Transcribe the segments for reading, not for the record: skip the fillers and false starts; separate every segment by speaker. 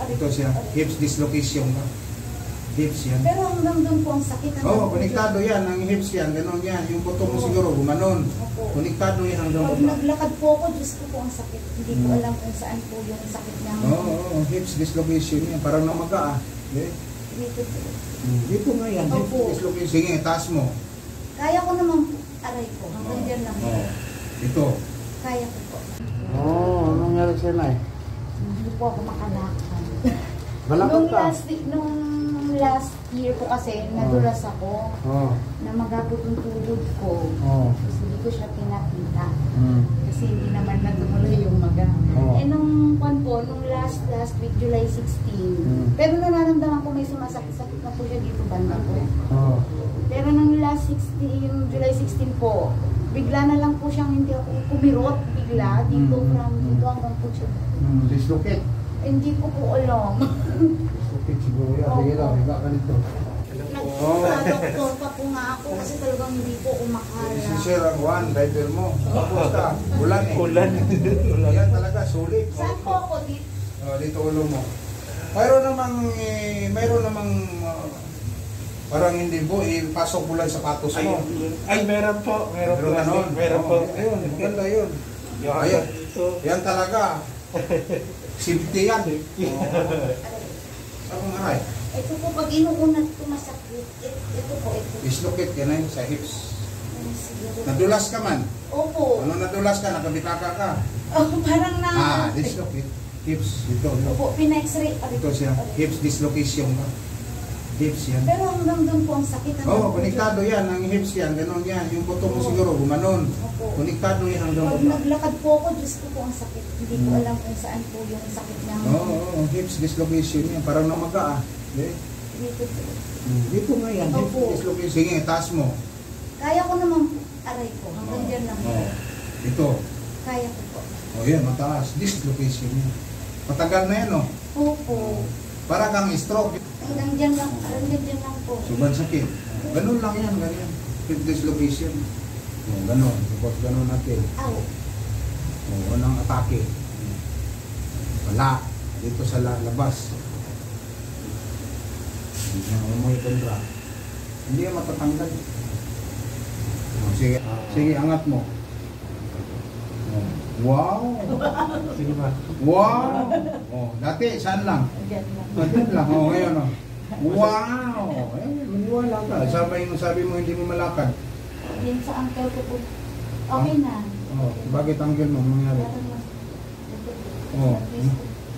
Speaker 1: Ito siya, hips dislocation ka. Hips yan.
Speaker 2: Pero hanggang doon po ang sakit.
Speaker 1: Oo, konektado yan. Ang hips yan, gano'n yan. Yung buto mo siguro, gumanon. Konektado yan hanggang
Speaker 2: pag
Speaker 1: doon.
Speaker 2: naglakad po ako, Diyos ko po ang sakit. Hindi ko alam kung saan po yung sakit niya.
Speaker 1: Oo, hips dislocation yan. Parang namaga ah. Okay?
Speaker 2: Dito po.
Speaker 1: Dito nga yan, hips dislocation. Sige, taas mo.
Speaker 2: Kaya ko naman po, aray ko. Hanggang dyan lang.
Speaker 1: Ito.
Speaker 2: Kaya ko po.
Speaker 1: Anong nangyari sa'yo na eh?
Speaker 2: Hindi po ako makalakad.
Speaker 1: Malakad ka?
Speaker 2: Nung last year po kasi, nadulas ako na magabot yung tulog ko. Kasi hindi ko siya pinakita. Kasi hindi naman natumuloy yung maga. Eh nung nung last week, July 16. Pero nararamdaman ko may sumasakit-sakit na po siya dito banda ko. Pero nung last 16, July 16 po, bigla na lang po siyang hindi ako kumirot bigla dito from dito hanggang po siya.
Speaker 1: Dislocate?
Speaker 2: Hindi ko po alam.
Speaker 1: Dislocate siguro yan. Sige lang, higa ka nito.
Speaker 2: Nagpa-doktor pa po nga ako kasi talagang hindi po kumakala.
Speaker 1: Sisir ang one, driver mo. Tapos ka, ulan eh. Ulan. Yan talaga, sulit.
Speaker 2: Saan po ako dito?
Speaker 1: Dito ulo mo. Mayroon namang parang hindi po, ipasok mo lang sapatos mo.
Speaker 3: Ay, meron po. Meron po.
Speaker 1: Ayun, maganda yun. Yan talaga. Safety yan. Ako nga ay.
Speaker 2: Ito po, pag inuunat ko masakit. Ito po, ito.
Speaker 1: Dislocate yan ay sa hips. Nadulas ka man?
Speaker 2: Opo.
Speaker 1: Ano nadulas ka? Nakabitaka ka?
Speaker 2: Parang na...
Speaker 1: Dislocate. Hips. Ito.
Speaker 2: Opo, pina-x-ray.
Speaker 1: Ito siya. Hips dislocation ka. Hips yan.
Speaker 2: Pero hanggang doon po ang sakit.
Speaker 1: Konektado yan. Ang hips yan. Ganon yan. Yung buto mo siguro gumanon. Konektado yan hanggang
Speaker 2: pag naglakad po ako, Diyos ko po ang sakit. Hindi ko alam kung saan po yung sakit niya.
Speaker 1: Hips dislocation yan. Parang namaga ah.
Speaker 2: Dito po.
Speaker 1: Dito nga yan. Hips dislocation. Sige, taas mo.
Speaker 2: Kaya ko naman po. Aray ko. Hanggang dyan lang.
Speaker 1: Ito.
Speaker 2: Kaya ko po.
Speaker 1: Yan, mataas. Dislocation yan. Matagal na yan, oh.
Speaker 2: Opo.
Speaker 1: Para kang stroke.
Speaker 2: Hanggang dyan lang. Hanggang dyan lang po.
Speaker 1: Sobrang sakit. Ganun lang yan, ganyan. Hip dislocation. Ganun. Tapos ganun natin. Unang atake. Wala. Dito sa labas. Hindi na umuwi kontra. Hindi yan matatanggal. Sige, angat mo. Wow!
Speaker 3: Sige ba?
Speaker 1: Wow! Dati, saan lang? Dyan lang. Ngayon. Wow! Maniwala ka. Sabi mo hindi mo malakad.
Speaker 2: Yan sa uncle ko po. Okay na.
Speaker 1: Bakit uncle mo mangyari?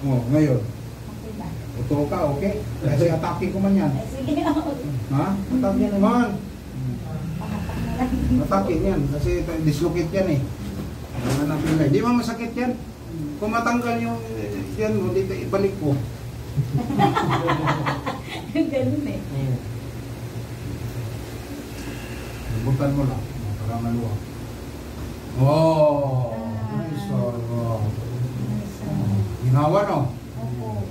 Speaker 1: Ngayon.
Speaker 2: Okay na.
Speaker 1: Ito ka, okay? Kasi atake ko man yan.
Speaker 2: Sige.
Speaker 1: Ha? Atake naman. Atake yan. Kasi dislocate yan eh. Hindi mo masakit yan. Kung matanggal yung yan mo, dito ibalik ko.
Speaker 2: Ganun eh.
Speaker 1: Butan mo lang. Para maluwag. Nice. Ginawa no?
Speaker 2: Opo.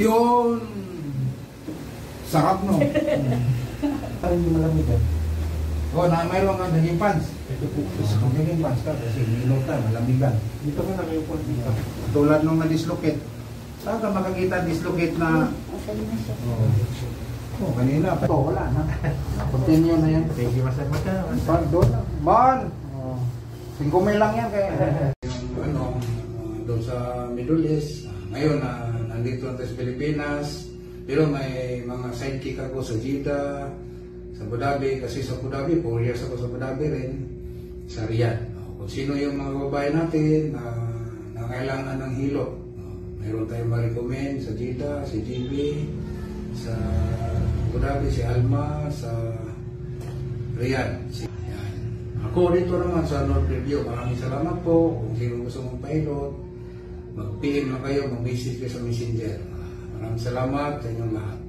Speaker 1: Yun. Sarap no?
Speaker 3: Parang hindi malamig yan.
Speaker 1: Mayroon kang daging pants.
Speaker 3: Ito po.
Speaker 1: Kung daging pants ka, kasi nilot ka, malamigan.
Speaker 3: Dito ka na kayo po dito.
Speaker 1: Tulad nung na-dislocate. Saan ka makakita dislocate na...
Speaker 2: Okay na siya.
Speaker 1: Kanina. Wala na. Continue na yan.
Speaker 3: Thank you, Master.
Speaker 1: Doon na. Man! 5 mil lang yan kaya. Doon sa Middle East. Ngayon, nandito na sa Pilipinas. Pero may mga sidekick ako sa Jeddah, sa Abu Dhabi, kasi sa Abu Dhabi, 4 years ako sa Abu Dhabi rin, sa Riyadh. Kung sino yung mga babae natin na kailangan ng hilo, mayroon tayong ma-recommend sa Jeddah, si GB, sa Abu Dhabi, si Alma, sa Riyadh. Yan. Ako dito naman sa North Review, maraming salamat po. Kung sino gusto mong pilot, mag-PM na kayo, mag-message kayo sa Messenger. Maraming salamat sa inyong lahat.